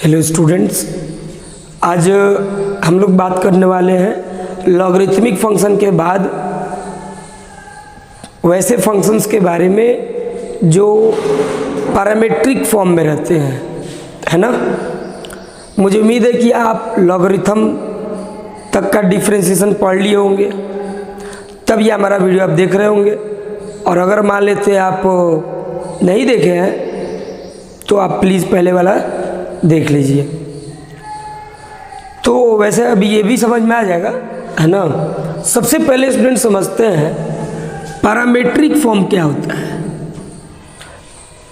Hello students, आज हम लोग बात करने वाले हैं लॉगरिथमिक फंक्शन के बाद वैसे फंक्शंस के बारे में जो पैरामीट्रिक फॉर्म में रहते हैं, है ना। मुझे उम्मीद है कि आप लॉगरिथम तक का डिफरेंशिएशन पढ़ लिए होंगे, तब ये हमारा वीडियो आप देख रहे होंगे। और अगर मान लेते आप नहीं देखे हैं तो आप प्लीज़ पहले वाला देख लीजिए। तो वैसे अभी ये भी समझ में आ जाएगा, है ना। सबसे पहले स्टूडेंट समझते हैं पैरामीट्रिक फॉर्म क्या होता है।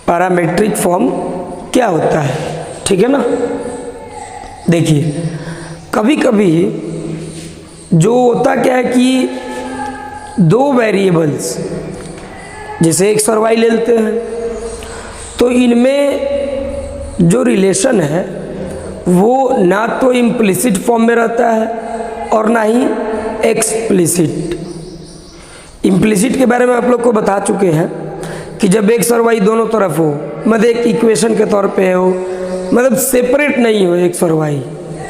पैरामीट्रिक फॉर्म क्या होता है, ठीक है ना। देखिए, कभी कभी जो होता क्या है कि दो वेरिएबल्स जैसे एक्स और वाई ले लेते हैं, तो इनमें जो रिलेशन है वो ना तो इम्प्लिसिट फॉर्म में रहता है और ना ही एक्सप्लिसिट। इम्प्लिसिट के बारे में आप लोग को बता चुके हैं कि जब एक्स और वाई दोनों तरफ हो, मतलब एक इक्वेशन के तौर पे हो, मतलब सेपरेट नहीं हो एक्स और वाई,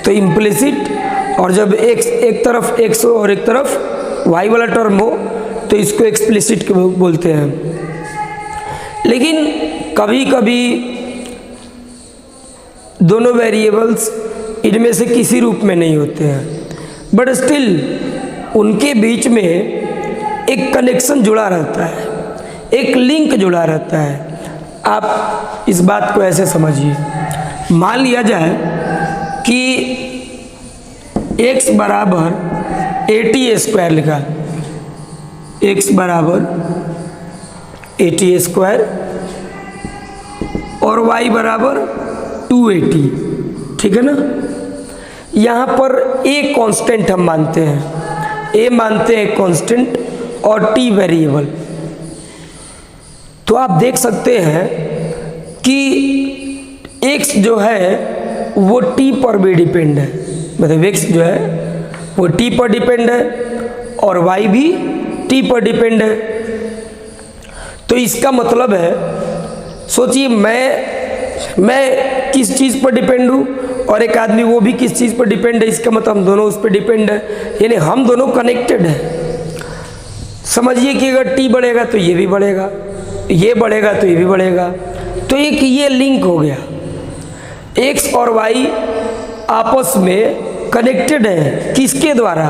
तो इम्प्लिसिट। और जब एक्स एक तरफ एक्स हो और एक तरफ वाई वाला टर्म हो तो इसको एक्सप्लिसिट बोलते हैं। लेकिन कभी कभी दोनों वेरिएबल्स इनमें से किसी रूप में नहीं होते हैं, बट स्टिल उनके बीच में एक कनेक्शन जुड़ा रहता है, एक लिंक जुड़ा रहता है। आप इस बात को ऐसे समझिए, मान लिया जाए कि x बराबर 80² लिखा, x बराबर 80² और y बराबर 280, ठीक है ना। यहाँ पर a कांस्टेंट हम मानते हैं, a मानते हैं कांस्टेंट और t वेरिएबल। तो आप देख सकते हैं कि x जो है वो t पर भी डिपेंड है, मतलब x जो है वो t पर डिपेंड है और y भी t पर डिपेंड है। तो इसका मतलब है, सोचिए मैं किस चीज़ पर डिपेंड हूँ और एक आदमी वो भी किस चीज़ पर डिपेंड है, इसका मतलब हम दोनों उस पर डिपेंड है, यानी हम दोनों कनेक्टेड हैं। समझिए कि अगर t बढ़ेगा तो ये भी बढ़ेगा, ये बढ़ेगा तो ये भी बढ़ेगा, तो एक ये लिंक हो गया। x और y आपस में कनेक्टेड है, किसके द्वारा?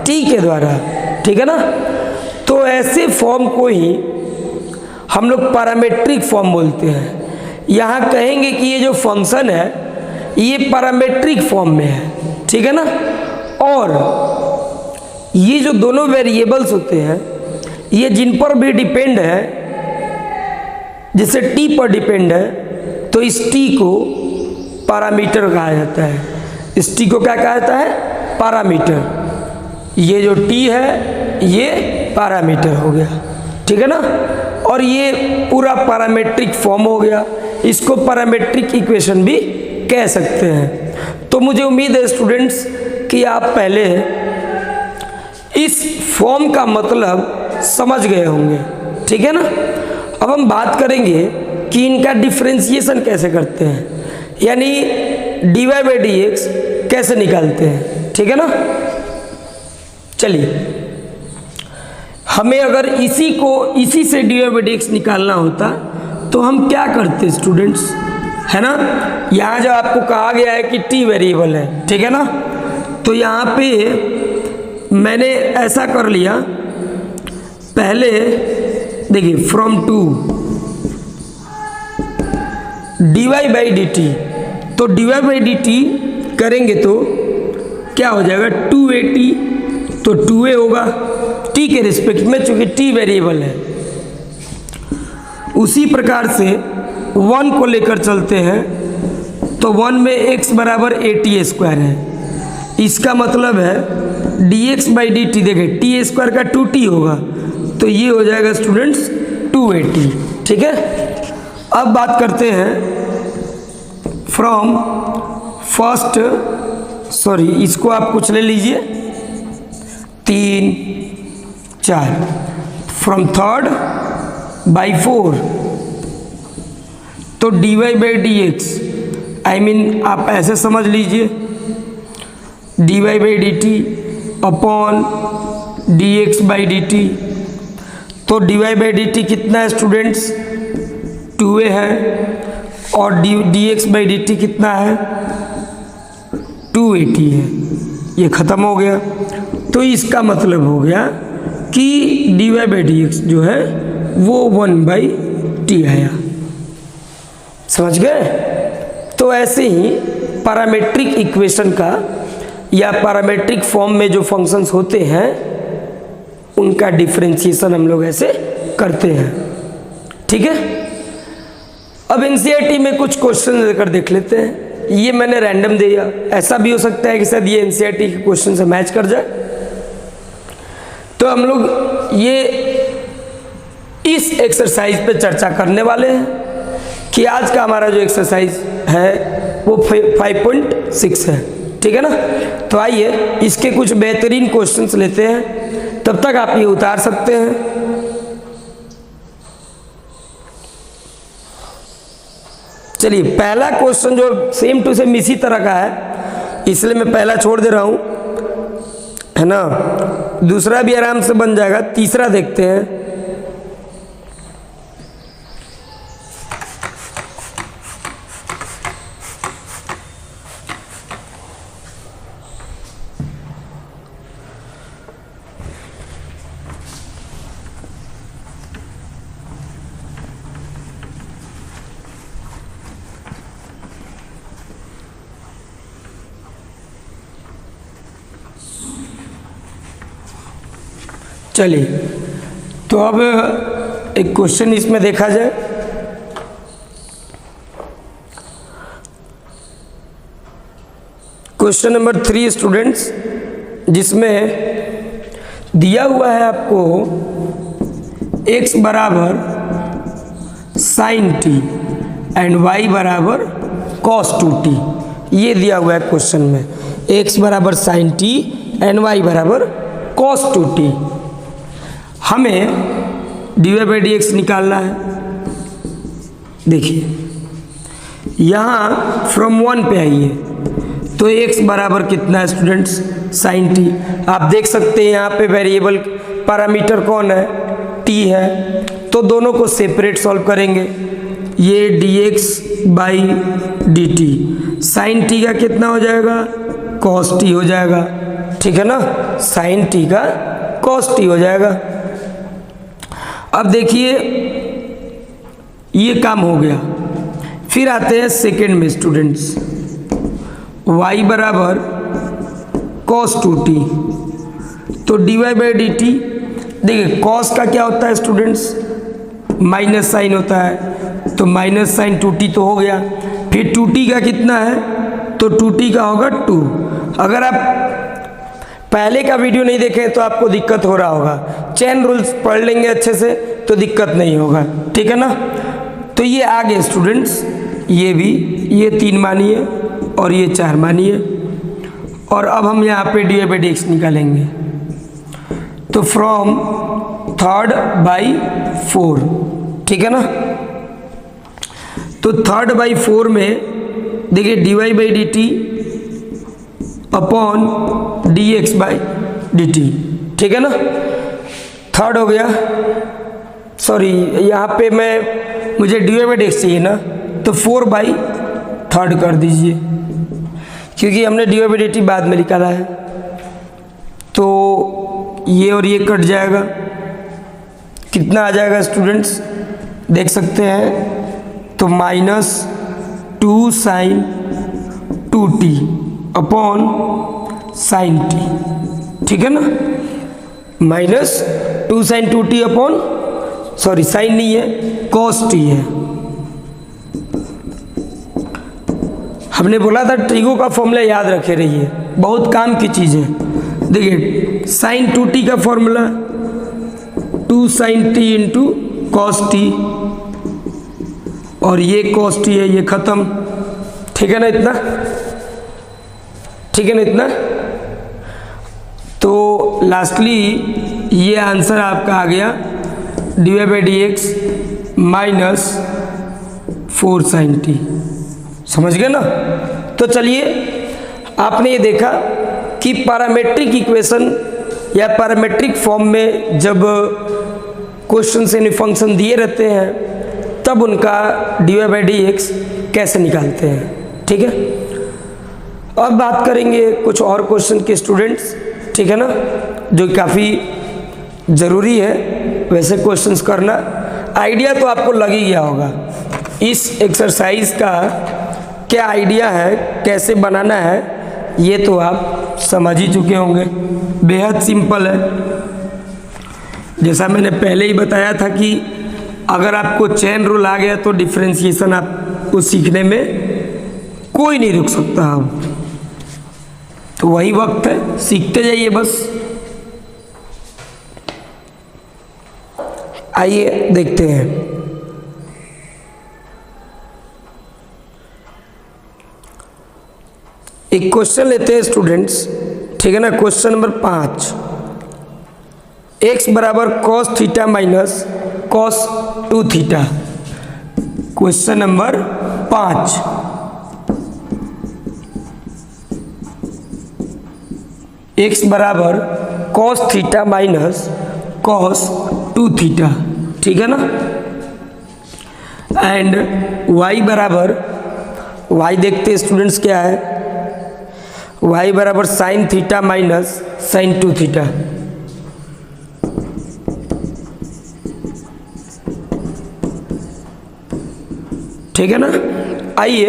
t के द्वारा, ठीक है ना। तो ऐसे फॉर्म को ही हम लोग पैरामीट्रिक फॉर्म बोलते हैं। यहाँ कहेंगे कि ये जो फंक्शन है ये पैरामीट्रिक फॉर्म में है, ठीक है ना। और ये जो दोनों वेरिएबल्स होते हैं ये जिन पर भी डिपेंड है, जैसे t पर डिपेंड है, तो इस t को पैरामीटर कहा जाता है। इस t को क्या कहा जाता है? पैरामीटर। ये जो t है ये पैरामीटर हो गया, ठीक है ना। और ये पूरा पैरामीट्रिक फॉर्म हो गया, इसको पैरामीट्रिक इक्वेशन भी कह सकते हैं। तो मुझे उम्मीद है स्टूडेंट्स कि आप पहले इस फॉर्म का मतलब समझ गए होंगे, ठीक है ना। अब हम बात करेंगे कि इनका डिफरेंशिएशन कैसे करते हैं, यानी dy/dx कैसे निकालते हैं, ठीक है ना। चलिए, हमें अगर इसी से dy/dx निकालना होता तो हम क्या करते स्टूडेंट्स, है ना। यहाँ जो आपको कहा गया है कि t वेरिएबल है, ठीक है ना, तो यहाँ पे मैंने ऐसा कर लिया। पहले देखिए, फ्रॉम टू dy/dt, तो dy/dt करेंगे तो क्या हो जाएगा? 280, तो 2a होगा t के रिस्पेक्ट में, चूंकि t वेरिएबल है। उसी प्रकार से 1 को लेकर चलते हैं, तो 1 में x बराबर 80² है। इसका मतलब है dx/dt, देखें t² का 2t होगा, तो ये हो जाएगा स्टूडेंट्स 280, ठीक है। अब बात करते हैं फ्रॉम फर्स्ट, सॉरी इसको आप कुछ ले लीजिए, 3 4, फ्रॉम थर्ड बाई 4, तो dy/dx आई मीन आप ऐसे समझ लीजिए dy by d T upon D x by d T. तो dy बाई डी टी कितना है स्टूडेंट्स, 2a है, और D x by d T कितना है, 2at है। ये ख़त्म हो गया। तो इसका मतलब हो गया कि dy बाई डी एक्स जो है वो 1/t आया। समझ गए? तो ऐसे ही पैरामेट्रिक इक्वेशन का या पैरामेट्रिक फॉर्म में जो फंक्शंस होते हैं उनका डिफरेंशिएशन हम लोग ऐसे करते हैं। ठीक है, अब एनसीईआरटी में कुछ क्वेश्चन लेकर देख लेते हैं। ये मैंने रैंडम दिया, ऐसा भी हो सकता है कि शायद ये एनसीईआरटी के क्वेश्चन से मैच कर जाए। तो हम लोग ये इस एक्सरसाइज पे चर्चा करने वाले हैं कि आज का हमारा जो एक्सरसाइज है वो 5.6 है। ठीक है ना? तो आइए इसके कुछ बेहतरीन क्वेश्चंस लेते हैं, तब तक आप ये उतार सकते हैं। चलिए, पहला क्वेश्चन जो सेम टू सेम इसी तरह का है, इसलिए मैं पहला छोड़ दे रहा हूं, है ना? दूसरा भी आराम से बन जाएगा। तीसरा देखते हैं। चलिए, तो अब एक क्वेश्चन इसमें देखा जाए। क्वेश्चन नंबर 3 स्टूडेंट्स, जिसमें दिया हुआ है आपको x बराबर sin t एंड y बराबर cos 2t। ये दिया हुआ है क्वेश्चन में, x बराबर sin t एंड y बराबर cos 2t। हमें dy बाई डी एक्स निकालना है। देखिए यहाँ फ्रॉम 1 पे आइए, तो x बराबर कितना है स्टूडेंट्स, sin t। आप देख सकते हैं यहाँ पे वेरिएबल पैरामीटर कौन है, t है। तो दोनों को सेपरेट सॉल्व करेंगे। ये dx by d t, sine t का कितना हो जाएगा, cos t हो जाएगा। ठीक है ना? sin t का cos t हो जाएगा। अब देखिए ये काम हो गया। फिर आते हैं सेकेंड में स्टूडेंट्स, y बराबर cos 2t। तो dy बाई डी टी, देखिए cos का क्या होता है स्टूडेंट्स, माइनस साइन होता है, तो माइनस साइन 2t तो हो गया। फिर 2t का कितना है, तो 2t का होगा 2। अगर आप पहले का वीडियो नहीं देखें तो आपको दिक्कत हो रहा होगा, चेन रूल्स पढ़ लेंगे अच्छे से तो दिक्कत नहीं होगा। ठीक है ना? तो ये आ गए स्टूडेंट्स, ये भी, ये 3 मानिए और ये 4 मानिए। और अब हम यहाँ पे डी बाई डी एक्स निकालेंगे। तो फ्रॉम 3/4, ठीक है ना? तो 3/4 में देखिए dy by d T upon D x by d T. ठीक है ना? थर्ड हो गया, सॉरी यहाँ पे मुझे डी बाई डी एक्स चाहिए ना, तो 4/3 कर दीजिए, क्योंकि हमने डी बाई डी टी बाद में निकाला है। तो ये और ये कट जाएगा, कितना आ जाएगा स्टूडेंट्स, देख सकते हैं। तो -2 sin 2t upon sin t। ठीक है ना? -2 sin 2t upon, sorry sine नहीं है, cos t है। हमने बोला था ट्रिगो का फॉर्मूला याद रखे रहिए, बहुत काम की चीज़ है। देखिए sin 2t का formula 2 sin t into cos t, और ये cos t है, ये खत्म। ठीक है ना? इतना ठीक है ना? इतना। तो लास्टली ये आंसर आपका आ गया D by d x -4 sin t। समझ गए ना। तो चलिए, आपने ये देखा कि पैरामेट्रिक इक्वेशन या पैरामेट्रिक फॉर्म में जब क्वेश्चन यानी फंक्शन दिए रहते हैं तब उनका dy/dx कैसे निकालते हैं। ठीक है, अब बात करेंगे कुछ और क्वेश्चन के स्टूडेंट्स, ठीक है ना, जो काफ़ी ज़रूरी है वैसे क्वेश्चंस करना। आइडिया तो आपको लग ही गया होगा इस एक्सरसाइज का, क्या आइडिया है, कैसे बनाना है, ये तो आप समझ ही चुके होंगे। बेहद सिंपल है। जैसा मैंने पहले ही बताया था कि अगर आपको चेन रूल आ गया तो डिफरेंशिएशन आपको सीखने में कोई नहीं रुक सकता। अब तो वही वक्त है, सीखते जाइए बस। आइए देखते हैं। एक क्वेश्चन लेते हैं स्टूडेंट्स, ठीक है ना। क्वेश्चन नंबर 5, x बराबर cos theta minus cos 2 theta. Question number 5, x बराबर cos theta minus cos 2 theta, ठीक है ना। एंड y बराबर, y देखते स्टूडेंट्स क्या है, y बराबर sine theta minus sine 2 theta. ठीक है ना। आइए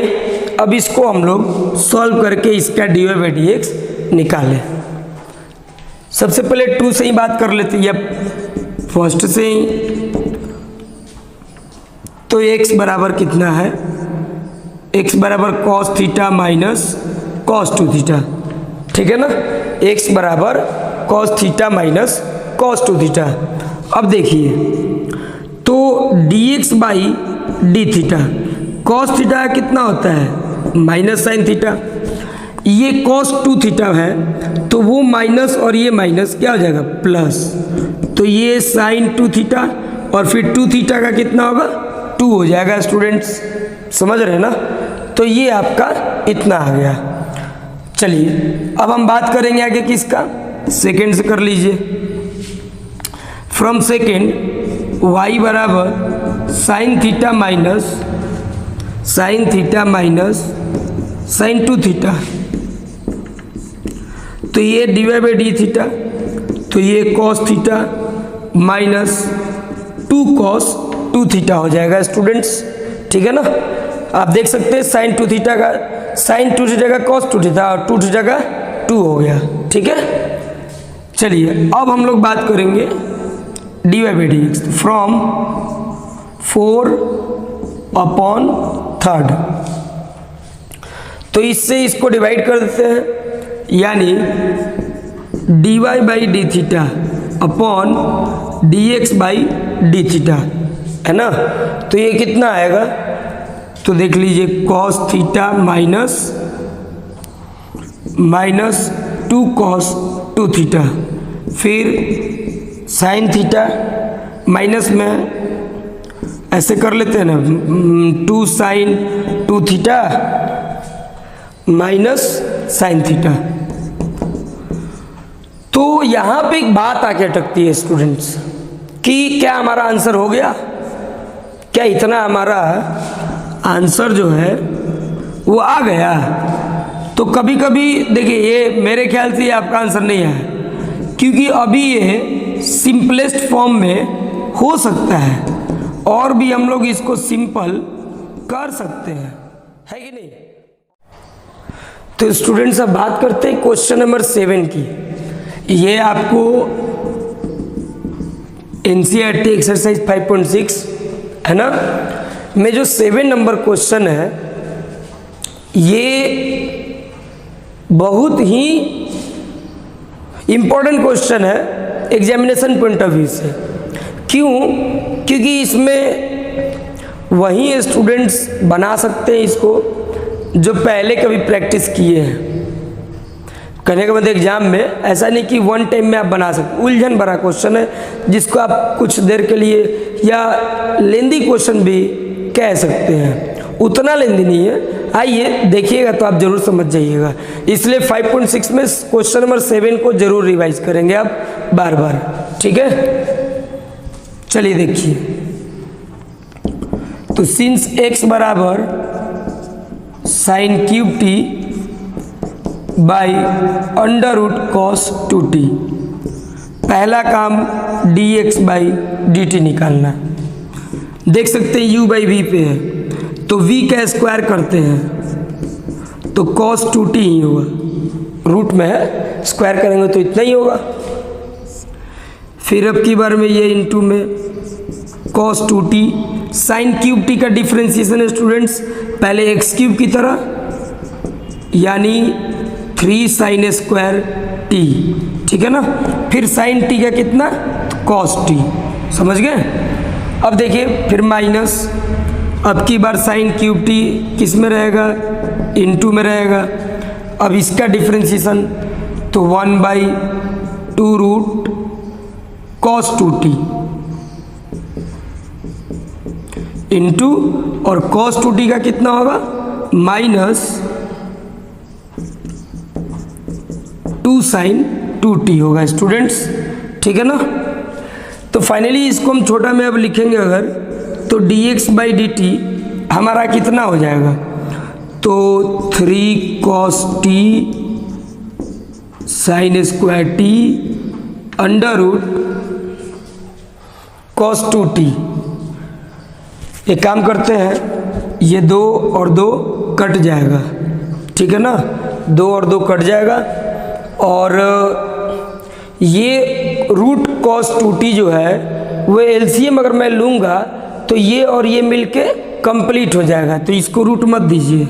अब इसको हम लोग सॉल्व करके इसका dy/dx निकालें। सबसे पहले 2 से ही बात कर लेते हैं, या फर्स्ट से ही। तो x बराबर कितना है, x बराबर cos theta minus cos 2 theta, ठीक है ना। x बराबर cos theta minus cos 2 theta. अब देखिए, तो dx by D theta, cos theta कितना होता है माइनस साइन थीटा, ये cos 2 थीटा है तो वो माइनस और ये माइनस क्या हो जाएगा प्लस, तो ये साइन 2 थीटा और फिर 2 थीटा का कितना होगा 2 हो जाएगा स्टूडेंट्स, समझ रहे हैं ना। तो ये आपका इतना आ गया। चलिए अब हम बात करेंगे आगे किसका, सेकेंड से कर लीजिए। फ्रॉम सेकेंड y बराबर sine theta minus sine sine 2 theta, तो ये dy/d थीटा, तो ये cos theta minus 2 cos 2 theta हो जाएगा स्टूडेंट्स, ठीक है ना। आप देख सकते हैं साइन 2 थीटा का साइन 2 थीटा का cos 2 थीटा और 2 थीटा का 2 हो गया, ठीक है। चलिए अब हम लोग बात करेंगे dy/dx फ्रॉम 4/3, तो इससे इसको डिवाइड कर देते हैं, यानी dy/d theta upon dx/d theta, है ना। तो ये कितना आएगा, तो देख लीजिए cos theta minus 2 cos 2 theta, फिर साइन थीटा माइनस में ऐसे कर लेते हैं ना 2 sine 2 theta minus sine theta. तो यहाँ पे एक बात आके अटकती है स्टूडेंट्स कि क्या हमारा आंसर हो गया, क्या इतना हमारा आंसर जो है वो आ गया। तो कभी कभी देखिए, ये मेरे ख्याल से ये आपका आंसर नहीं है, क्योंकि अभी ये सिंपलेस्ट फॉर्म में हो सकता है और भी हम लोग इसको सिंपल कर सकते हैं, है कि नहीं। तो स्टूडेंट्स अब बात करते हैं क्वेश्चन नंबर 7 की। ये आपको NCERT एक्सरसाइज 5.6 है ना, में जो 7 नंबर क्वेश्चन है ये बहुत ही इम्पोर्टेंट क्वेश्चन है एग्जामिनेशन पॉइंट ऑफ व्यू से। क्यों? क्योंकि इसमें वही स्टूडेंट्स बना सकते हैं इसको जो पहले कभी प्रैक्टिस किए हैं। कहने के बाद एग्जाम में ऐसा नहीं कि वन टाइम में आप बना सकते, उलझन भरा क्वेश्चन है जिसको आप कुछ देर के लिए या लेंदी क्वेश्चन भी कह सकते हैं। उतना लेंदी नहीं है, आइए देखिएगा तो आप जरूर समझ जाइएगा। इसलिए 5.6 में क्वेश्चन नंबर 7 को जरूर रिवाइज करेंगे आप बार बार, ठीक है। चलिए देखिए, तो सिंस x बराबर sine cube t by under root cos 2t, पहला काम dx बाई dt निकालना। देख सकते हैं u बाई v पे है, तो v का स्क्वायर करते हैं तो cos 2t ही होगा, रूट में है, स्क्वायर करेंगे तो इतना ही होगा। फिर अब की बार में ये इंटू में cos 2t, sign cube T का डिफ्रेंसिएशन है स्टूडेंट्स, पहले एक्स क्यूब की तरह यानी 3 साइन स्क्वायर टी, ठीक है ना। फिर साइन टी का कितना, cos टी, समझ गए। अब देखिए फिर माइनस, अब की बार साइन क्यूब टी किस में रहेगा, इनटू में रहेगा। अब इसका डिफ्रेंसिएशन तो 1/2 रूट cos 2t इंटू, और cos 2t का कितना होगा, माइनस 2 साइन 2t होगा स्टूडेंट्स, ठीक है ना। तो फाइनली इसको हम छोटा में अब लिखेंगे अगर, तो dx बाई dt हमारा कितना हो जाएगा, तो 3 cos t sine square t under root cos 2t। एक काम करते हैं, ये 2 और 2 कट जाएगा, ठीक है ना, 2 और 2 कट जाएगा, और ये रूट cos 2t जो है वो एलसीएम अगर मैं लूँगा तो ये और ये मिलके कंप्लीट हो जाएगा, तो इसको रूट मत दीजिए,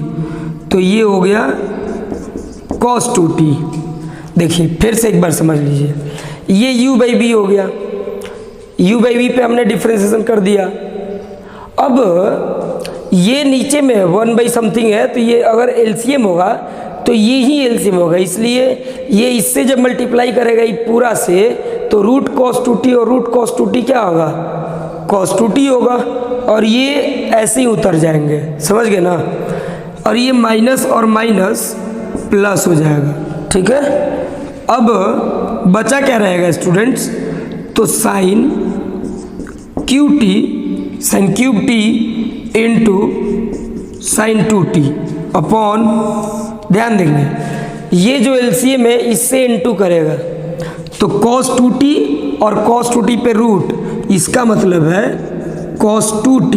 तो ये हो गया cos 2t। देखिए फिर से एक बार समझ लीजिए, ये u बाई v हो गया, u बाई v पे हमने डिफ्रेंसिएशन कर दिया। अब ये नीचे में 1 बाई समथिंग है, तो ये अगर एलसीएम होगा तो ये ही एलसीएम होगा, इसलिए ये इससे जब मल्टीप्लाई करेगा ये पूरा से, तो रूट cos 2t और रूट cos 2t क्या होगा, cos 2t होगा, और ये ऐसे ही उतर जाएंगे, समझ गए ना। और ये माइनस और माइनस प्लस हो जाएगा, ठीक है। अब बचा क्या रहेगा स्टूडेंट्स, तो sign cube T into sine 2t upon, ध्यान देंगे ये जो एलसीएम है इससे इंटू करेगा, तो cos 2t और cos 2t पे रूट, इसका मतलब है cos 2t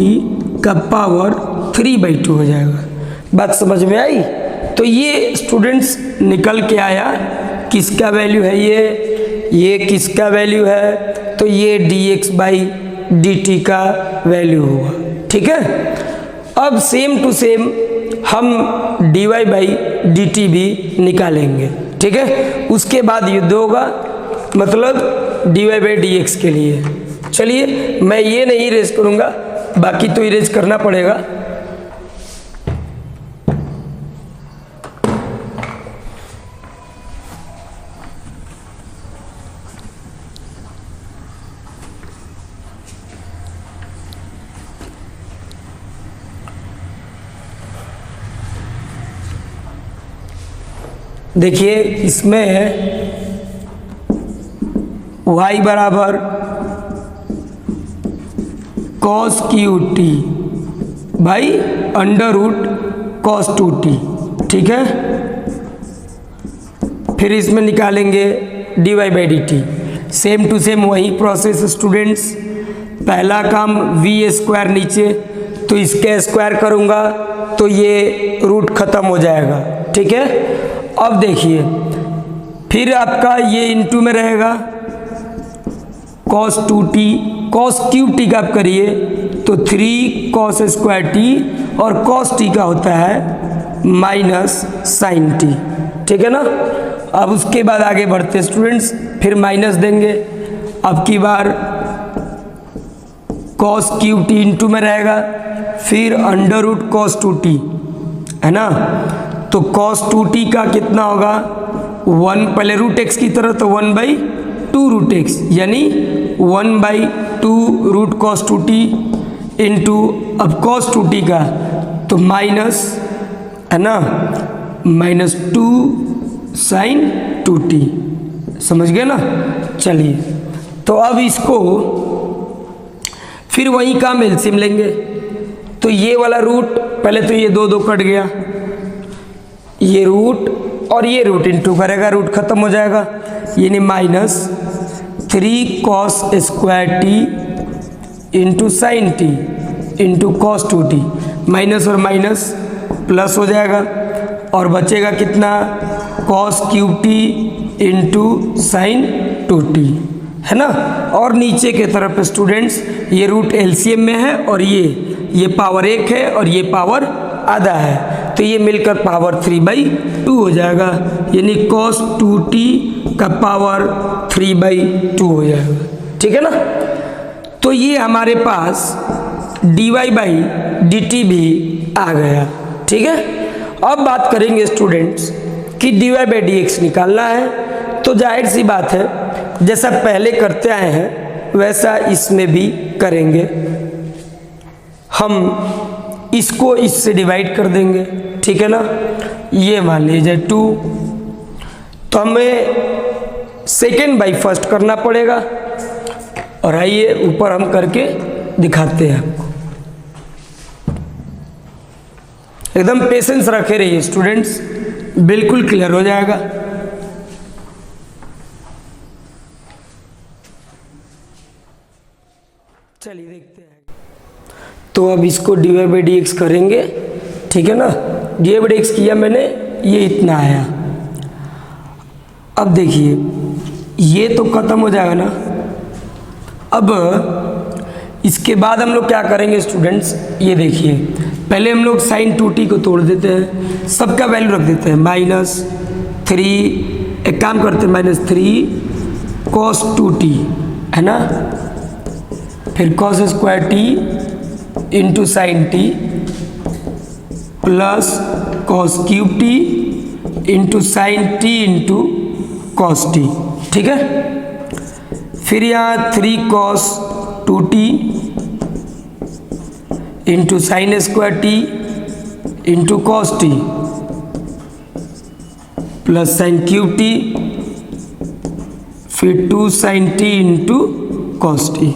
का पावर 3/2 हो जाएगा। बात समझ में आई। तो ये स्टूडेंट्स निकल के आया, किसका वैल्यू है ये किसका वैल्यू है, तो ये dx बाई dt का वैल्यू होगा, ठीक है। अब सेम टू सेम हम dy बाई dt भी निकालेंगे, ठीक है। उसके बाद युद्ध होगा, मतलब dy बाई dx के लिए। चलिए मैं ये नहीं इरेज करूँगा, बाकी तो इरेज करना पड़ेगा। देखिए इसमें y बराबर cos cube t by under root cos 2t, ठीक है। फिर इसमें निकालेंगे dy बाई dt, सेम टू सेम वही प्रोसेस स्टूडेंट्स। पहला काम v स्क्वायर नीचे, तो इसके स्क्वायर करूँगा तो ये रूट खत्म हो जाएगा, ठीक है। अब देखिए फिर आपका ये इंटू में रहेगा cos 2t, cos cube t का आप करिए तो 3 cos स्क्वायर t, और cos t का होता है माइनस साइन t, ठीक है ना। अब उसके बाद आगे बढ़ते स्टूडेंट्स, फिर माइनस देंगे, अब की बार cos क्यूब t इंटू में रहेगा, फिर अंडर रूट cos 2t, है ना। तो cos 2t का कितना होगा, 1, पहले रूट x की तरह, तो 1/2 रूट x, यानी 1/2 रूट cos 2t इंटू, अब cos 2t का तो माइनस है ना, -2 sin 2t। समझ गए ना। चलिए, तो अब इसको फिर वहीं का एलसीएम लेंगे। तो ये वाला रूट, पहले तो ये 2 2 कट गया, ये रूट और ये रूट इंटू करेगा, रूट खत्म हो जाएगा, यानी -3 cos square t into sine T into cos 2t, minus और माइनस प्लस हो जाएगा और बचेगा कितना, cos cube T into sine 2t, है ना। और नीचे के तरफ स्टूडेंट्स ये रूट एलसीएम में है और ये पावर 1 है और ये पावर आधा है, तो ये मिलकर पावर 3/2 हो जाएगा, यानी cos 2t का पावर 3/2 हो जाएगा। ठीक है ना। तो ये हमारे पास dy/dt भी आ गया। ठीक है। अब बात करेंगे स्टूडेंट्स कि dy/dx निकालना है, तो जाहिर सी बात है जैसा पहले करते आए हैं वैसा इसमें भी करेंगे। हम इसको इससे डिवाइड कर देंगे, ठीक है ना। ये मान लीजिए 2, तो हमें सेकेंड बाई फर्स्ट करना पड़ेगा, और आइए ऊपर हम करके दिखाते हैं आपको। एकदम पेशेंस रखे रहिए स्टूडेंट्स, बिल्कुल क्लियर हो जाएगा। चलिए देखते हैं। तो अब इसको dy/dx करेंगे, ठीक है ना। dy/dx किया मैंने, ये इतना आया। अब देखिए ये तो खत्म हो जाएगा ना। अब इसके बाद हम लोग क्या करेंगे स्टूडेंट्स, ये देखिए पहले हम लोग sin 2t को तोड़ देते हैं, सबका वैल्यू रख देते हैं -3, एक काम करते हैं -3 cos 2t, है ना, फिर cos square t into sine t plus cos cube t into sine T into cos T. ठीक है। फिर यहाँ 3 cos 2t into sine square T into cos T plus sign cube T, फिर 2 sin t into cos T.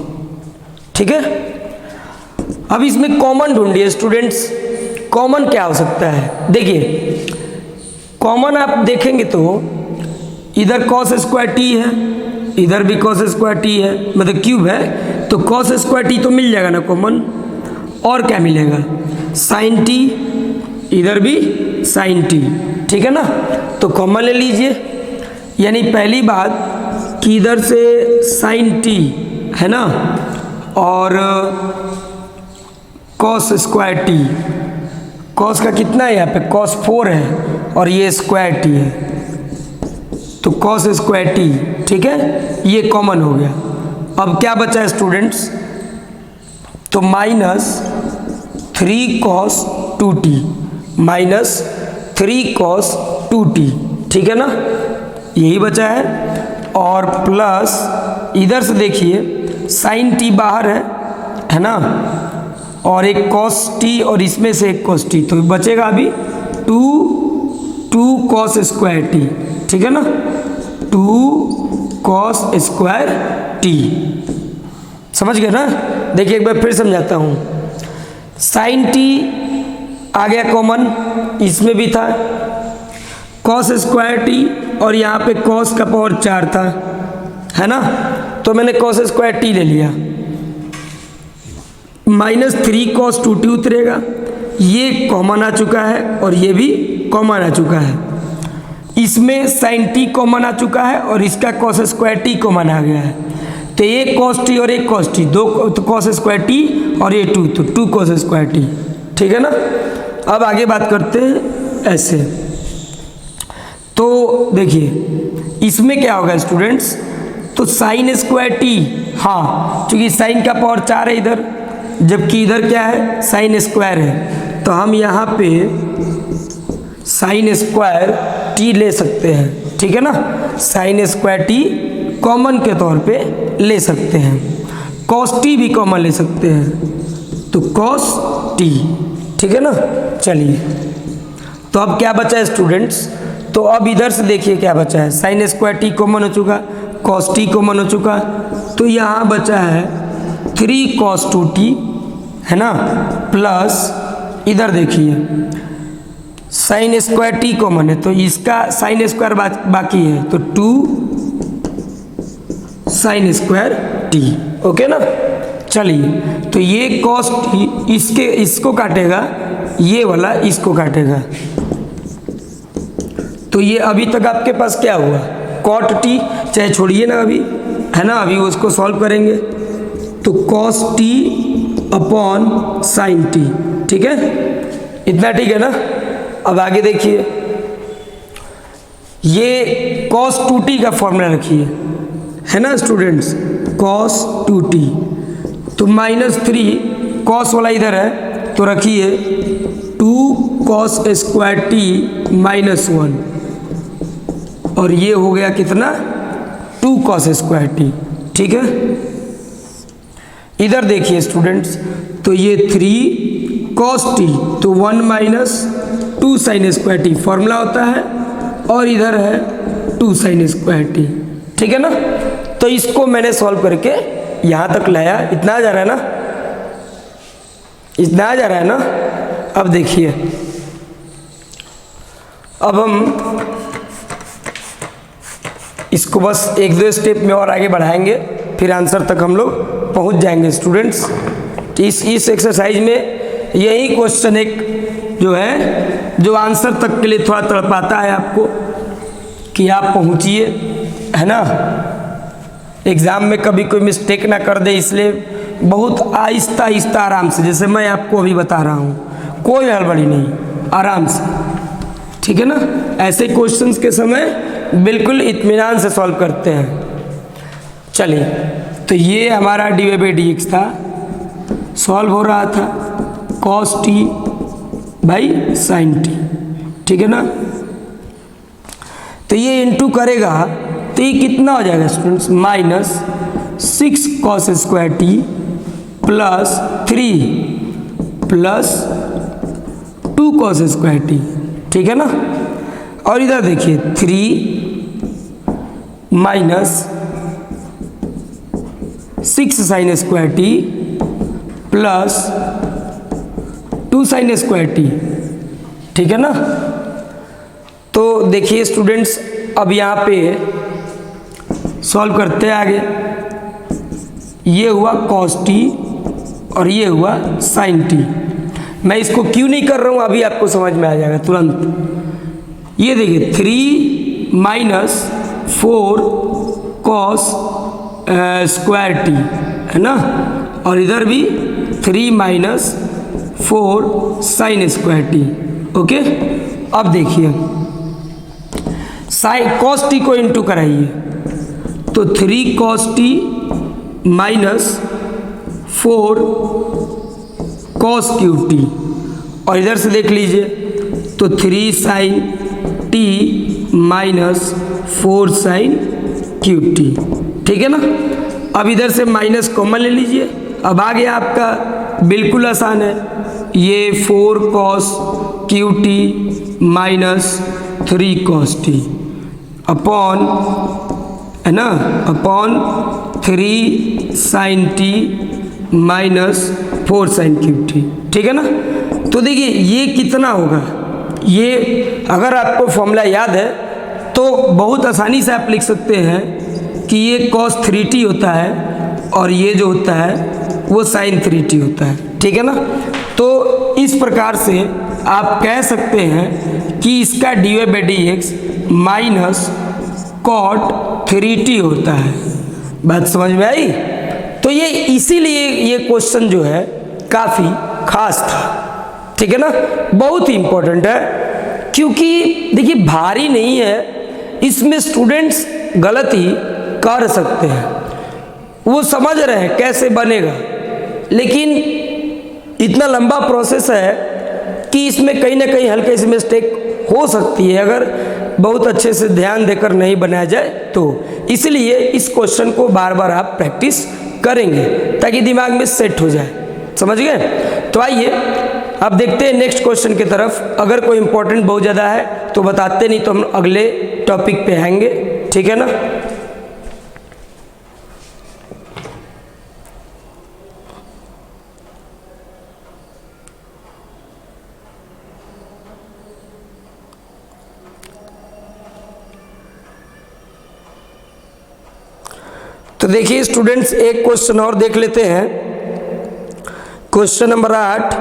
ठीक है। अब इसमें common ढूंढिए स्टूडेंट्स, कॉमन क्या हो सकता है। देखिए कॉमन आप देखेंगे तो इधर cos स्क्वायर टी है, इधर भी cos स्क्वायर टी है, मतलब क्यूब है, तो cos स्क्वायर टी तो मिल जाएगा ना कॉमन। और क्या मिलेगा, साइन टी, इधर भी साइन टी। ठीक है ना। तो कॉमन ले लीजिए, यानी पहली बात कि इधर से साइन टी है ना, और cos स्क्वायर टी, cos का कितना है यहाँ पे, cos 4 है और ये स्क्वायर टी है, तो cos स्क्वायर टी। ठीक है, ये कॉमन हो गया। अब क्या बचा है स्टूडेंट्स, तो -3 cos 2t, -3 cos 2t। ठीक है ना, यही बचा है। और प्लस इधर से देखिए साइन टी बाहर है ना, और एक cos t और इसमें से एक cos t, तो बचेगा अभी 2 cos स्क्वायर टी। ठीक है ना, 2 cos स्क्वायर टी। समझ गए ना। देखिए एक बार फिर समझाता हूँ। साइन टी आ गया कॉमन, इसमें भी था cos स्क्वायर टी, और यहाँ पे cos का पावर 4 था, है ना, तो मैंने cos स्क्वायर टी ले लिया। -3 cos 2t उतरेगा, ये कॉमन आ चुका है और ये भी कॉमन आ चुका है। इसमें साइन टी कॉमन आ चुका है और इसका cos स्क्वायर टी कॉमन आ गया है, तो एक cos टी और एक cos टी, दो तो cos स्क्वायर टी और ये 2, तो 2 cos स्क्वायर टी। ठीक है ना। अब आगे बात करते हैं ऐसे। तो देखिए इसमें क्या होगा स्टूडेंट्स, तो साइन स्क्वायर टी, हाँ क्योंकि साइन का पावर 4 है इधर, जबकि इधर क्या है, साइन स्क्वायर है, तो हम यहाँ पे साइन स्क्वायर टी ले सकते हैं। ठीक है ना, साइन स्क्वायर टी कॉमन के तौर पे ले सकते हैं, कॉस टी भी कॉमन ले सकते हैं, तो कॉस टी। ठीक है ना। चलिए तो अब क्या बचा है स्टूडेंट्स, तो अब इधर से देखिए क्या बचा है, साइन स्क्वायर टी कॉमन हो चुका, कॉस टी कॉमन हो चुका, तो यहाँ बचा है 3 cos 2t, है ना, प्लस इधर देखिए साइन स्क्वायर टी कॉमन है, तो इसका साइन स्क्वायर बाकी है, तो 2 साइन स्क्वायर टी। ओके ना, चलिए, तो ये cos टी इसको काटेगा, ये वाला इसको काटेगा, तो ये अभी तक आपके पास क्या हुआ, कॉट टी, चाहे छोड़िए ना अभी, है ना, अभी उसको सॉल्व करेंगे, तो cos T upon sine T, ठीक है, इतना ठीक है ना। अब आगे देखिए, ये cos 2t का फॉर्मूला रखिए, है ना स्टूडेंट्स, cos 2t, तो -3 cos वाला इधर है, तो रखिए 2 cos स्क्वायर टी -1, और ये हो गया कितना, 2 cos स्क्वायर टी, ठीक है। इधर देखिए स्टूडेंट्स, तो ये 3 cos टी, तो 1 - 2 sin स्क्वायर टी फॉर्मूला होता है, और इधर है 2 sin स्क्वायर टी, ठीक है ना। तो इसको मैंने सॉल्व करके यहाँ तक लाया, इतना आ जा रहा है ना, इतना आ जा रहा है ना। अब देखिए, अब हम इसको बस 1-2 स्टेप में और आगे बढ़ाएंगे, फिर आंसर तक हम लोग पहुँच जाएंगे स्टूडेंट्स। इस एक्सरसाइज में यही क्वेश्चन एक जो है, जो आंसर तक के लिए थोड़ा तड़पाता है आपको कि आप पहुँचिए, है ना, एग्ज़ाम में कभी कोई मिस्टेक ना कर दे, इसलिए बहुत आहिस्ता आहिस्ता आराम से, जैसे मैं आपको अभी बता रहा हूँ, कोई हड़बड़ी नहीं, आराम से, ठीक है ना। ऐसे क्वेश्चंस के समय बिल्कुल इत्मीनान से सॉल्व करते हैं। चलिए, तो ये हमारा dy/dx था, सॉल्व हो रहा था cos t by sin t, ठीक है ना। तो ये इंटू करेगा, तो ये कितना हो जाएगा students, -6 cos square T plus 3 plus 2 cos square T, ठीक है ना। और इधर देखिए 3 minus 6 sin square T plus 2 sin square T, ठीक है ना। तो देखिए स्टूडेंट्स, अब यहाँ पे सॉल्व करते हैं आगे, ये हुआ cos t और ये हुआ sin t। मैं इसको क्यों नहीं कर रहा हूँ अभी आपको समझ में आ जाएगा तुरंत। ये देखिए 3 माइनस 4 cos स्क्वायर टी, है ना, और इधर भी 3 minus 4 sin square T. Okay, अब देखिए साइन cos टी को इंटू कराइए, तो 3 cos T minus 4 cos cube T, और इधर से देख लीजिए तो 3 sin T minus 4 sin cube T, ठीक है ना। अब इधर से माइनस कॉमन ले लीजिए, अब आ गया आपका, बिल्कुल आसान है, ये 4 cos cube T minus 3 cos T upon, है ना, upon 3 sin T minus 4 sin cube T, ठीक है ना। तो देखिए ये कितना होगा, ये अगर आपको फॉर्मूला याद है तो बहुत आसानी से आप लिख सकते हैं कि ये cos 3t होता है और ये जो होता है वो sin 3t होता है, ठीक है ना। तो इस प्रकार से आप कह सकते हैं कि इसका dy/dx माइनस cot 3t होता है। बात समझ में आई। तो ये इसीलिए ये क्वेश्चन जो है काफ़ी खास था, ठीक है ना, बहुत ही इम्पोर्टेंट है, क्योंकि देखिए भारी नहीं है, इसमें स्टूडेंट्स गलती कर सकते हैं, वो समझ रहे हैं कैसे बनेगा, लेकिन इतना लंबा प्रोसेस है कि इसमें कहीं ना कहीं हल्के से मिस्टेक हो सकती है अगर बहुत अच्छे से ध्यान देकर नहीं बनाया जाए तो। इसलिए इस क्वेश्चन को बार बार आप प्रैक्टिस करेंगे ताकि दिमाग में सेट हो जाए, समझ गए। तो आइए अब देखते हैं नेक्स्ट क्वेश्चन की तरफ। अगर कोई इंपॉर्टेंट बहुत ज़्यादा है तो बताते, नहीं तो हम अगले टॉपिक पे आएंगे, ठीक है ना। तो देखिए स्टूडेंट्स, एक क्वेश्चन और देख लेते हैं, क्वेश्चन नंबर 8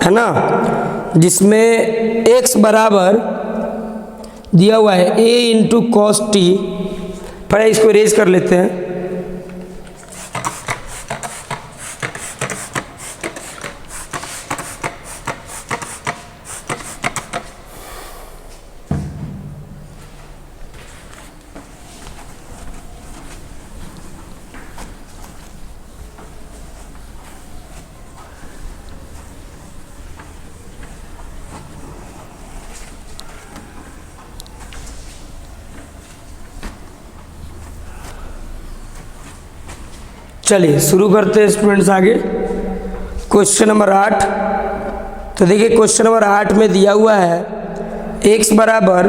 है ना, जिसमें x बराबर दिया हुआ है a इंटू कॉस टी। पहले इसको रेज कर लेते हैं। चलिए शुरू करते हैं स्टूडेंट्स आगे। Question number 8। तो देखिए क्वेश्चन नंबर 8 में दिया हुआ है x बराबर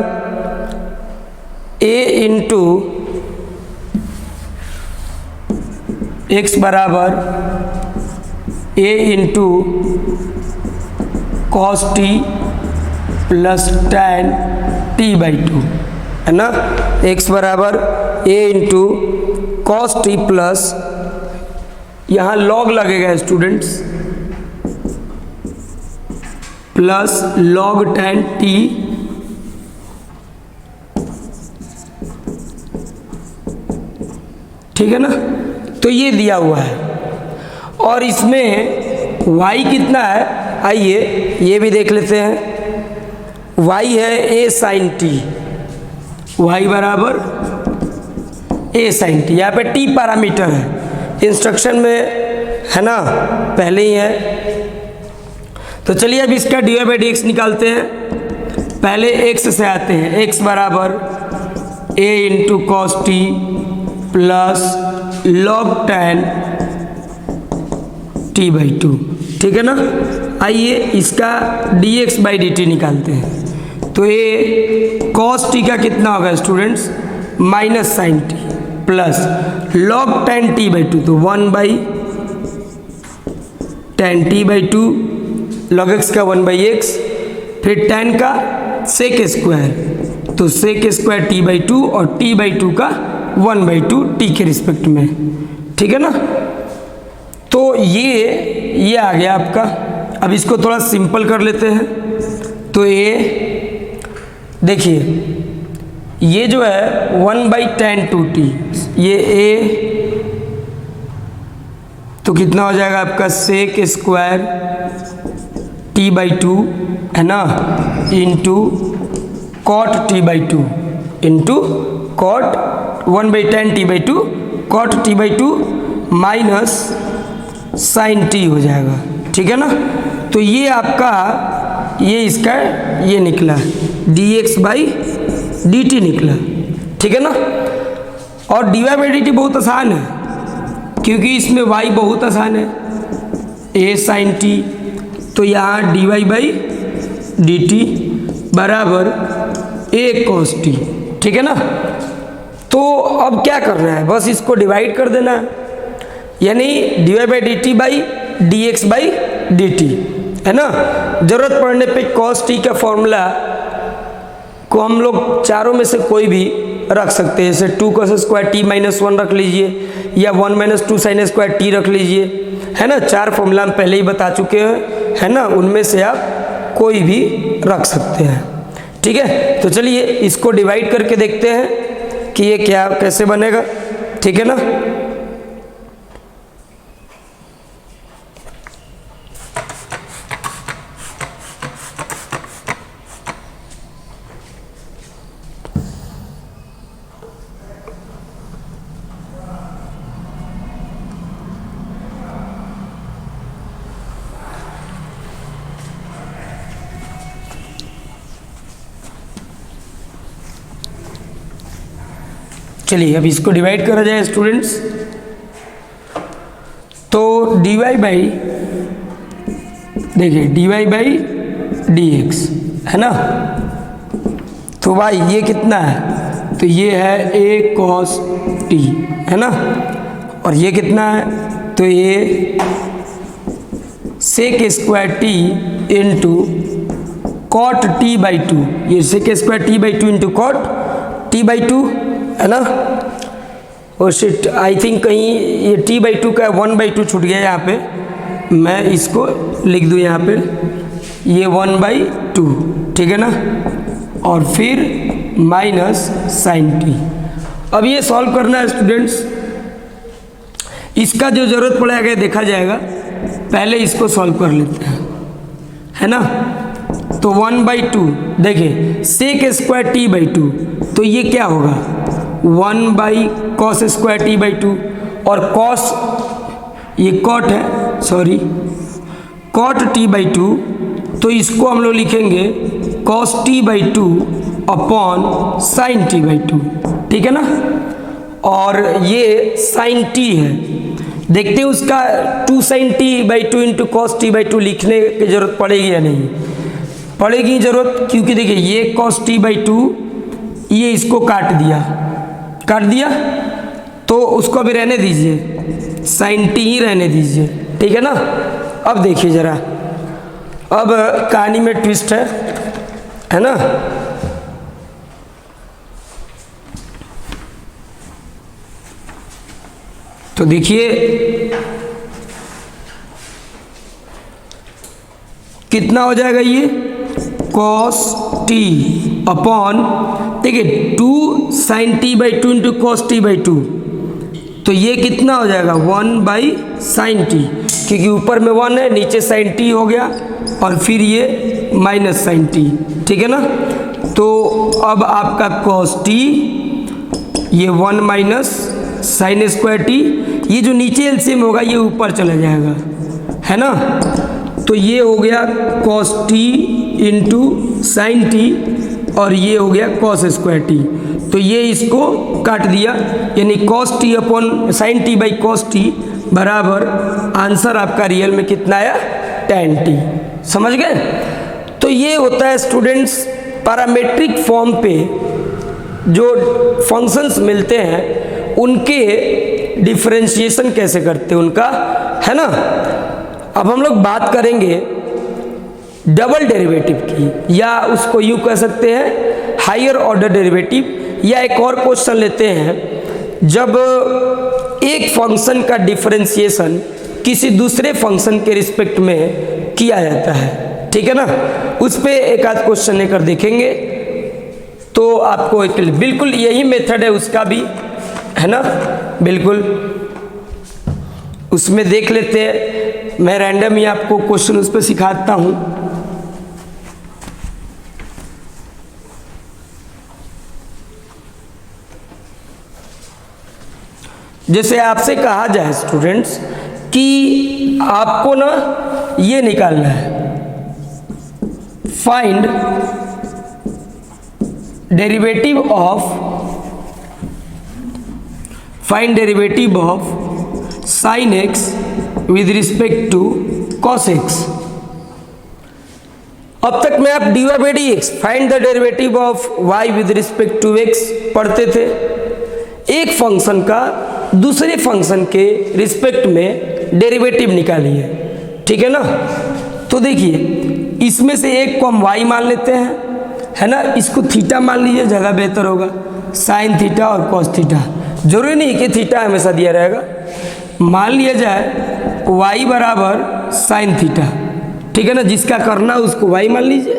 a into cos T plus tan t/2 है ना। x बराबर a into cos T plus, यहाँ लॉग लगेगा students, plus log tan t ठीक है ना। तो ये दिया हुआ है और इसमें y कितना है, आइए ये भी देख लेते हैं। y है a sin t, y बराबर a sin t। यहाँ पे t पैरामीटर है, इंस्ट्रक्शन में है ना, पहले ही है। तो चलिए अब इसका dy/dx निकालते हैं। पहले x से आते हैं, x बराबर a into cos T plus log tan t/2, ठीक है ना। आइए इसका dx/dt निकालते हैं। तो ये कॉस टी का कितना होगा students, minus sine t plus log tan t/2, तो 1/tan t/2, log x का 1/x, फिर tan का sec स्क्वायर, तो sec स्क्वायर t/2 और t/2 का 1/2 t के रिस्पेक्ट में, ठीक है ना। तो ये आ गया आपका। अब इसको थोड़ा सिंपल कर लेते हैं। तो ये देखिए, ये जो है 1/tan 2t, ये a, तो कितना हो जाएगा आपका sec स्क्वायर t/2 है ना, into cot t/2 into cot 1/tan t/2 cot t/2 minus sine t हो जाएगा, ठीक है ना। तो ये आपका, ये इसका ये निकला dx/dt निकला, ठीक है ना। और dy/dt बहुत आसान है, क्योंकि इसमें y बहुत आसान है, a sin t, तो यहाँ dy/dt बराबर a cos t, ठीक है ना। तो अब क्या करना है, बस इसको डिवाइड कर देना है, यानी dy/dt/dx/dt है ना। जरूरत पड़ने पे cos t का फॉर्मूला को हम लोग चारों में से कोई भी रख सकते हैं, जैसे 2 cos स्क्वायर t-1 रख लीजिए, या 1 - 2 sin स्क्वायर t रख लीजिए, है ना। 4 फॉर्मूला हम पहले ही बता चुके हैं, है ना, उनमें से आप कोई भी रख सकते हैं, ठीक है। तो चलिए इसको डिवाइड करके देखते हैं कि ये क्या कैसे बनेगा, ठीक है ना। चलिए अब इसको डिवाइड करा जाए स्टूडेंट्स। तो dy/, देखिए dy बाई dx है ना। तो भाई ये कितना है, तो ये है a cos t है ना, और ये कितना है, तो ये sec square t into cot t by 2, ये sec square t by 2 into cot t by 2 है ना। और शिट आई थिंक कहीं ये t बाई 2 का 1 बाई 2 छूट गया यहाँ पे, मैं इसको लिख दूँ यहाँ पे, ये 1 बाई 2, ठीक है ना, और फिर माइनस साइन टी। अब ये सॉल्व करना है स्टूडेंट्स, इसका जो ज़रूरत पड़ेगा देखा जाएगा, पहले इसको सॉल्व कर लेते हैं है ना। तो 1 बाई 2 देखिए सेक स्क्वायर टी बाई 2, तो ये क्या होगा 1 by cos square T by 2, और कॉस ये कॉट है, सॉरी कॉट टी बाई 2, तो इसको हम लोग लिखेंगे cos t by 2 upon sine t by 2, ठीक है ना। और ये साइन टी है, देखते हैं उसका 2 sine t by 2 into cos t by 2 लिखने की जरूरत पड़ेगी या नहीं, पड़ेगी ज़रूरत, क्योंकि देखिए ये कॉस टी बाई 2, ये इसको काट दिया, तो उसको भी रहने दीजिए, साइन टी ही रहने दीजिए, ठीक है ना। अब देखिए ज़रा, अब कहानी में ट्विस्ट है ना। तो देखिए कितना हो जाएगा ये कॉस टी अपॉन, देखिए 2 sine t by 2 into cos t by 2, तो ये कितना हो जाएगा 1 बाई साइन टी, क्योंकि ऊपर में 1 है, नीचे साइन टी हो गया, और फिर ये माइनस साइन टी, ठीक है ना। तो अब आपका कॉस टी, ये 1 माइनस साइन स्क्वायर टी, ये जो नीचे एलसीएम होगा ये ऊपर चला जाएगा है ना। तो ये हो गया cos T into sine T, और ये हो गया कॉस स्क्वायर टी, तो ये इसको काट दिया, यानी cos T upon sine t by cos T बराबर आंसर आपका रियल में कितना आया tan टी, समझ गए। तो ये होता है स्टूडेंट्स पैरामेट्रिक फॉर्म पे जो फंक्शंस मिलते हैं उनके डिफरेंशिएशन कैसे करते हैं उनका, है ना। अब हम लोग बात करेंगे डबल डेरिवेटिव की, या उसको यूँ कह सकते हैं हायर ऑर्डर डेरिवेटिव, या एक और क्वेश्चन लेते हैं, जब एक फंक्शन का डिफरेंशिएशन किसी दूसरे फंक्शन के रिस्पेक्ट में किया जाता है, ठीक है ना, उस पर एक आध क्वेश्चन लेकर देखेंगे। तो आपको एक बिल्कुल यही मेथड है उसका भी, है ना, बिल्कुल उसमें देख लेते हैं। मैं रैंडम ही आपको क्वेश्चन उस पर सिखाता हूँ। जैसे आपसे कहा जाए स्टूडेंट्स कि आपको ना ये निकालना है, find derivative of sine x with respect to cos x. अब तक में आप dy by d x find the derivative of y with respect to x पढ़ते थे। एक फंक्शन का दूसरे फंक्शन के रिस्पेक्ट में डेरिवेटिव निकालिए, ठीक है ना। तो देखिए इसमें से एक को हम y मान लेते हैं, है ना, इसको थीटा मान लीजिए, जगह बेहतर होगा, साइन थीटा और कॉस थीटा, जरूरी नहीं कि थीटा हमेशा दिया रहेगा, मान लिया जाए y बराबर साइन थीटा, ठीक है ना, जिसका करना उसको y मान लीजिए,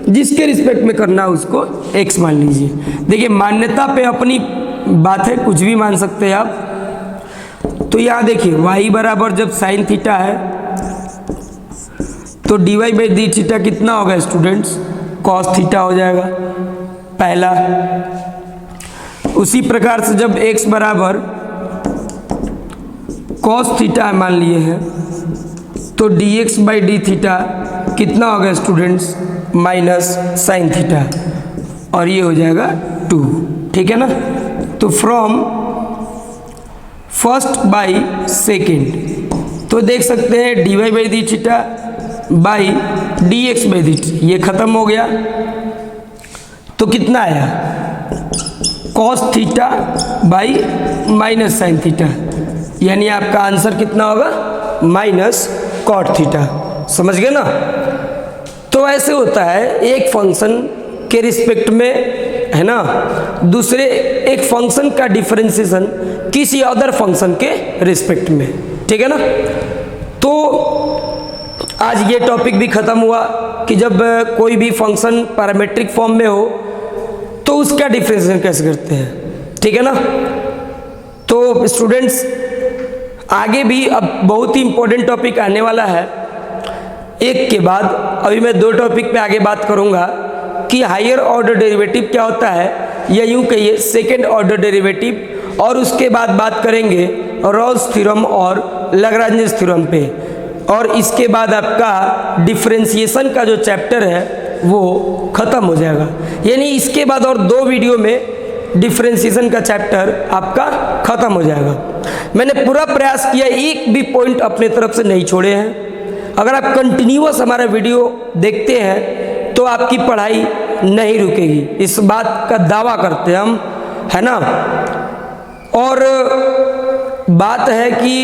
जिसके रिस्पेक्ट में करना उसको x मान लीजिए। देखिए मान्यता पे अपनी बात है, कुछ भी मान सकते हैं आप। तो यहाँ देखिए y बराबर जब साइन थीटा है तो dy बाई डी थीटा कितना होगा स्टूडेंट्स, कॉस थीटा हो जाएगा पहला। उसी प्रकार से जब x बराबर कॉस थीटा मान लिए हैं तो dx बाई डी थीटा कितना होगा स्टूडेंट्स, माइनस साइन थीटा, और ये हो जाएगा 2, ठीक है ना। तो फ्रॉम फर्स्ट बाई सेकेंड, तो देख सकते हैं dy by D theta by d x by d T, ये खत्म हो गया। तो कितना आया cos theta by minus sine theta, यानी आपका आंसर कितना होगा माइनस कॉट थीटा। समझ गए ना। तो ऐसे होता है एक फंक्शन के रिस्पेक्ट में, है ना, दूसरे एक फंक्शन का डिफरेंशिएशन किसी अदर फंक्शन के रिस्पेक्ट में, ठीक है ना। तो आज ये टॉपिक भी ख़त्म हुआ कि जब कोई भी फंक्शन पैरामीट्रिक फॉर्म में हो तो उसका डिफरेंशिएशन कैसे करते हैं, ठीक है ना। तो स्टूडेंट्स आगे भी अब बहुत ही इंपॉर्टेंट टॉपिक आने वाला है एक के बाद। अभी मैं 2 टॉपिक पे आगे बात करूंगा कि हायर ऑर्डर डेरिवेटिव क्या होता है, या यूं कहिए सेकेंड ऑर्डर डेरिवेटिव, और उसके बाद बात करेंगे रॉल्स थ्योरम और लैग्रांज थ्योरम पे, और इसके बाद आपका डिफरेंशिएशन का जो चैप्टर है वो ख़त्म हो जाएगा। यानी इसके बाद और 2 वीडियो में डिफरेंशिएशन का चैप्टर आपका ख़त्म हो जाएगा। मैंने पूरा प्रयास किया, एक भी पॉइंट अपने तरफ से नहीं छोड़े हैं। अगर आप कंटिन्यूअस हमारा वीडियो देखते हैं तो आपकी पढ़ाई नहीं रुकेगी, इस बात का दावा करते हैं हम, है ना। और बात है कि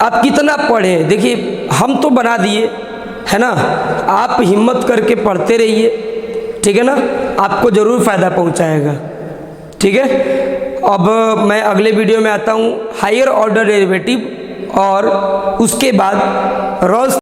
आप कितना पढ़ें, देखिए हम तो बना दिए, है ना, आप हिम्मत करके पढ़ते रहिए, ठीक है ना, आपको ज़रूर फ़ायदा पहुंचाएगा, ठीक है। अब मैं अगले वीडियो में आता हूं हायर ऑर्डर डेरिवेटिव और उसके बाद रॉल्स